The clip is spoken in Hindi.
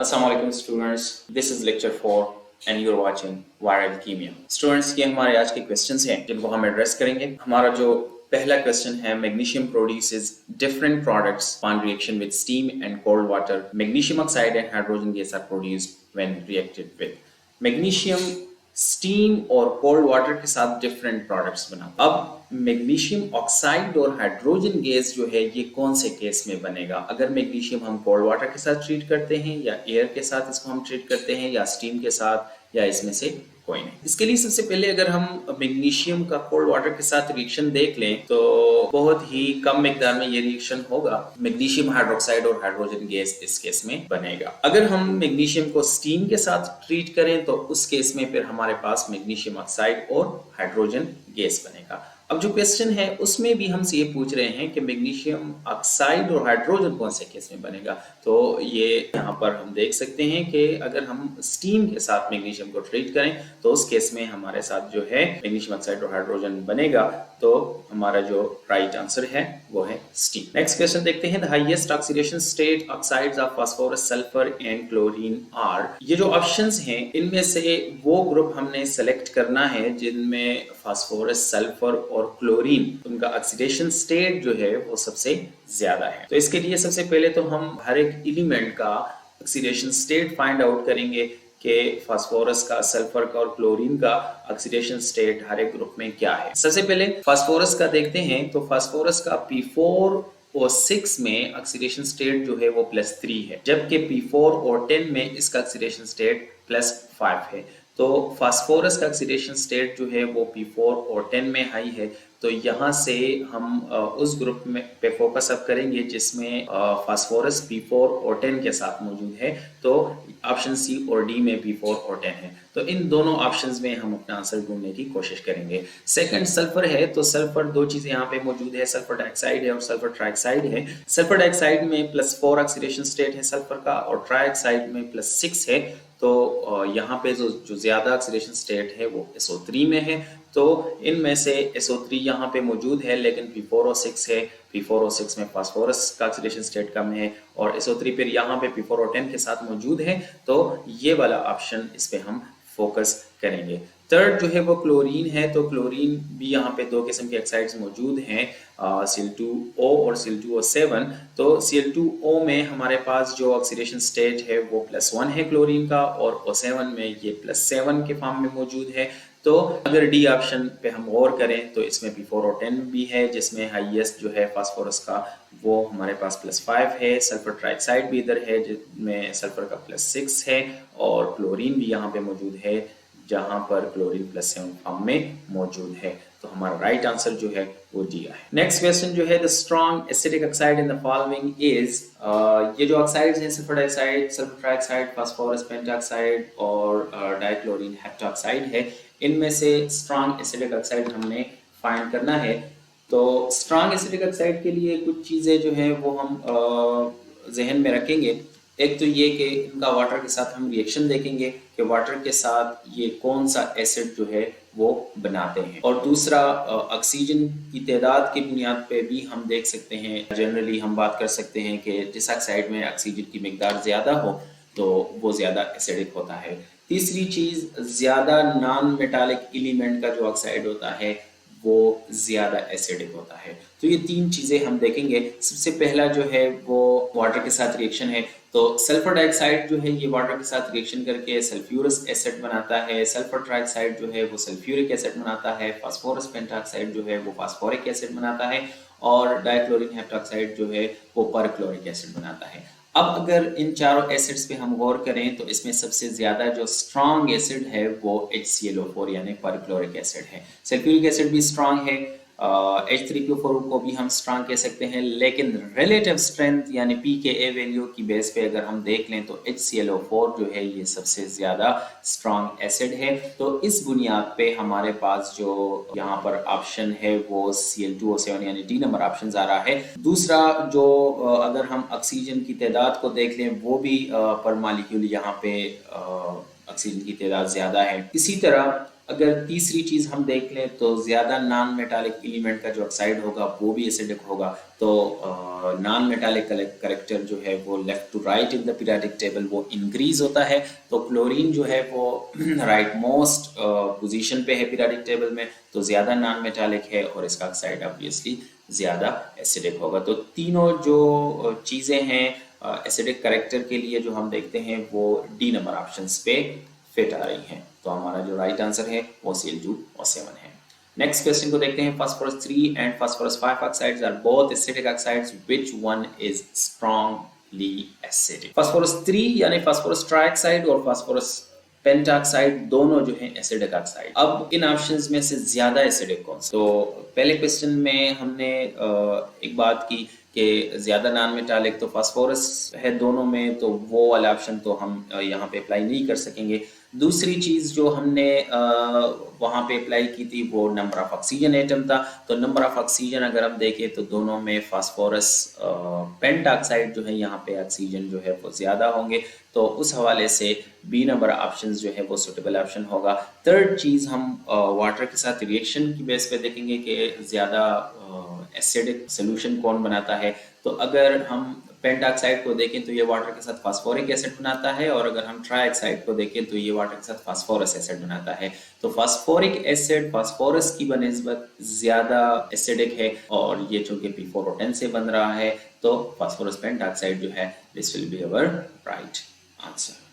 Assalamualaikum students, this is lecture 4 and you're watching Viral Chemia. Students, ये हमारे आज के क्वेश्चंस हैं जिनको हम एड्रेस करेंगे। हमारा जो पहला क्वेश्चन है, magnesium produces different products on reaction with steam and cold water. Magnesium oxide and hydrogen gas are produced when reacted with. Magnesium steam और कोल्ड वाटर के साथ डिफरेंट प्रोडक्ट्स बनाता है। अब मैग्नीशियम ऑक्साइड और हाइड्रोजन गैस जो है ये कौन से केस में बनेगा? अगर मैग्नीशियम हम कोल्ड वाटर के साथ ट्रीट करते हैं, या एयर के साथ इसको हम ट्रीट करते हैं, या स्टीम के साथ, या इसमें से कोई नहीं। इसके लिए सबसे पहले अगर हम मैग्नीशियम का कोल्ड वाटर के साथ रिएक्शन देख लें तो बहुत ही कम मिकदार में ये रिएक्शन होगा। मैग्नीशियम हाइड्रोक्साइड और हाइड्रोजन गैस इस केस में बनेगा। अगर हम मैग्नीशियम को स्टीम के साथ ट्रीट करें तो उस केस में फिर हमारे पास मैग्नीशियम ऑक्साइड और हाइड्रोजन गैस बनेगा। अब जो क्वेश्चन है उसमें भी हमसे ये पूछ रहे हैं कि मैग्नीशियम ऑक्साइड और हाइड्रोजन कौन से केस में बनेगा। तो ये यहाँ पर हम देख सकते हैं कि अगर हम स्टीम के साथ मैग्नीशियम को ट्रीट करें तो उस केस में हमारे साथ जो है मैग्नीशियम ऑक्साइड और हाइड्रोजन बनेगा। तो हमारा जो राइट आंसर है वो है स्टीम। नेक्स्ट क्वेश्चन देखते हैं। The highest oxidation state oxides of phosphorus, sulphur and chlorine are. ये जो ऑप्शंस हैं इनमें से वो ग्रुप हमने सेलेक्ट करना है जिनमें फास्फोरस, सल्फर और क्लोरीन उनका ऑक्सीडेशन स्टेट जो है वो सबसे ज्यादा है। तो इसके लिए सबसे पहले तो हम हर एक एलिमेंट का ऑक्सीडेशन स्टेट फाइंड आउट करेंगे कि फास्फोरस का, सल्फर का और क्लोरीन का ऑक्सीडेशन स्टेट हर एक ग्रुप में क्या है। सबसे पहले फास्फोरस का देखते हैं। तो फास्फोरस का P4 और 6 में ऑक्सीडेशन स्टेट जो है वो +3 है, जबकि P4 और 10 में इसका ऑक्सीडेशन स्टेट +5 है। तो फास्फोरस का ऑक्सीडेशन स्टेट जो है वो P4 और 10 में हाई है। तो यहाँ से हम उस ग्रुप में पे फोकस अप करेंगे जिसमें फास्फोरस P4 और 10 के साथ मौजूद है। तो ऑप्शन सी और डी में P4 और 10 है। तो इन दोनों ऑप्शंस में हम अपना आंसर ढूंढने की कोशिश करेंगे। सेकंड सल्फर है। तो सल्फर दो चीजें यहाँ पे मौजूद है, सल्फर डाइऑक्साइड है और सल्फर ट्राइऑक्साइड है। सल्फर डाइऑक्साइड में +4 ऑक्सीडेशन स्टेट है सल्फर का, और ट्राइऑक्साइड में +6 है। तो यहाँ पे जो ज्यादा ऑक्सीडेशन स्टेट है वो SO3 में है। तो इनमें से SO3 यहाँ पे मौजूद है, लेकिन P4 और 6 है। P4 और 6 में फास्फोरस का ऑक्सीडेशन स्टेट कम है और SO3 फिर यहाँ पे P4 और 10 के साथ मौजूद है। तो ये वाला ऑप्शन इस पे हम फोकस करेंगे। थर्ड जो है वो क्लोरीन है। तो क्लोरीन भी यहाँ पे दो किस्म के ऑक्साइड्स मौजूद हैं, Cl2O और Cl2O7। तो Cl2O में हमारे पास जो ऑक्सीडेशन स्टेट है वो +1 है क्लोरीन का, और O7 में ये +7 के फॉर्म में मौजूद है। तो अगर डी ऑप्शन पे हम गौर करें तो इसमें P4 और 10 भी है, जिसमें हाईएस्ट जो है फास्फोरस का वो हमारे पास +5 है। सल्फर ट्राइऑक्साइड भी इधर है जिसमें सल्फर का +6 है, और क्लोरीन भी यहाँ पे मौजूद है जहां पर क्लोरीन +7 फॉर्म में मौजूद है। तो हमारा राइट आंसर जो है वो डी है। नेक्स्ट क्वेश्चन जो है, the strong acidic oxide in the following is. ये जो ऑक्साइड्स हैं, sulphur dioxide, sulphur trioxide, phosphorus pentoxide और डाइक्लोरीन हेप्टाऑक्साइड है, इनमें से स्ट्रॉन्ग एसिडिक ऑक्साइड हमने फाइंड करना है। तो स्ट्रॉन्ग एसिडिक ऑक्साइड के लिए कुछ चीजें जो है वो हम जहन में रखेंगे। एक तो ये कि इनका वाटर के साथ हम रिएक्शन देखेंगे कि वाटर के साथ ये कौन सा एसिड जो है वो बनाते हैं, और दूसरा ऑक्सीजन की तादाद की बुनियाद पे भी हम देख सकते हैं। जनरली हम बात कर सकते हैं कि जिस ऑक्साइड में ऑक्सीजन की मिकदार ज़्यादा हो तो वो ज़्यादा एसिडिक होता है। तीसरी चीज़, ज़्यादा नॉन मेटालिक एलिमेंट का जो ऑक्साइड होता है वो ज़्यादा एसिडिक होता है। तो ये तीन चीज़ें हम देखेंगे। सबसे पहला जो है वो वाटर के साथ रिएक्शन है। तो सल्फर डाइऑक्साइड जो है ये वाटर के साथ रिएक्शन करके सल्फ्यूरस एसिड बनाता है। सल्फर ट्राइऑक्साइड जो है वो सल्फ्यूरिक एसिड बनाता है। फास्फोरस पेंटाऑक्साइड जो है वो फास्फोरिक एसिड बनाता है, और डाइक्लोरीन हेप्टाऑक्साइड जो है वो परक्लोरिक एसिड बनाता है। अब अगर इन चारों एसिड्स पे हम गौर करें तो इसमें सबसे ज्यादा जो स्ट्रॉन्ग एसिड है वो HClO4 यानी परक्लोरिक एसिड है। सल्फ्यूरिक एसिड भी स्ट्रॉन्ग है, H3PO4 को भी हम स्ट्रॉन्ग कह सकते हैं, लेकिन रिलेटिव स्ट्रेंथ यानी pKa वैल्यू की बेस पे अगर हम देख लें तो HClO4 जो है ये सबसे ज्यादा स्ट्रॉन्ग एसिड है। तो इस बुनियाद पे हमारे पास जो यहाँ पर ऑप्शन है वो Cl2O7 यानी डी नंबर ऑप्शन आ रहा है। दूसरा जो अगर हम ऑक्सीजन की तादाद को देख लें वो भी पर मॉलिक्यूल यहाँ पे ऑक्सीजन की तादाद ज्यादा है। इसी तरह अगर तीसरी चीज हम देख लें तो ज्यादा नॉन मेटालिक एलिमेंट का जो ऑक्साइड होगा वो भी एसिडिक होगा। तो नॉन मेटालिक करेक्टर जो है वो left to right in the periodic table वो इंक्रीज होता है। तो क्लोरीन जो है वो राइट मोस्ट पोजीशन पे है पीरियोडिक टेबल में, तो ज्यादा नॉन मेटालिक है और इसका ऑक्साइड ऑब्वियसली ज्यादा एसिडिक होगा। तो तीनों जो चीजें हैं एसिडिक करेक्टर के लिए जो हम देखते हैं वो डी नंबर ऑप्शंस पे फिट आ रही हैं। तो हमारा जो राइट आंसर है वो Cl2O7 है। नेक्स्ट क्वेश्चन को देखते हैं। Phosphorus 3 and phosphorus 5 oxides are both acidic oxides, which one is strongly acidic? Phosphorus 3 यानी फास्फोरस ट्राइऑक्साइड और फास्फोरस पेंटाऑक्साइड दोनों जो है एसिडिक ऑक्साइड। अब इन ऑप्शंस में से ज्यादा एसिडिक कौन सा? तो पहले क्वेश्चन में हमने एक बात की कि ज्यादा नॉन मेटालिक तो फास्फोरस है दोनों में, तो वो वाला ऑप्शन तो हम यहाँ पे अप्लाई नहीं कर सकेंगे। दूसरी चीज जो हमने वहां पे अप्लाई की थी वो नंबर ऑफ ऑक्सीजन एटम था। तो नंबर ऑफ ऑक्सीजन अगर हम देखें तो दोनों में फास्फोरस पेंटाऑक्साइड जो है यहाँ पे ऑक्सीजन जो है वो ज्यादा होंगे। तो उस हवाले से बी नंबर ऑप्शन जो है वो सुटेबल ऑप्शन होगा। थर्ड चीज हम वाटर के साथ रिएक्शन की बेस पे देखेंगे कि ज्यादा एसिडिक सोल्यूशन कौन बनाता है। तो अगर हम पेंटाऑक्साइड को देखें तो ये वाटर के साथ फास्फोरिक एसिड बनाता है, और अगर हम ट्राइऑक्साइड को देखें तो ये वाटर के साथ फास्फोरस एसिड बनाता है। तो फास्फोरिक एसिड फास्फोरस की बनिस्बत ज्यादा एसिडिक है, और ये चूंकि P4O10 से बन रहा है तो फास्फोरस पेंटाऑक्साइड जो है this will be our right answer.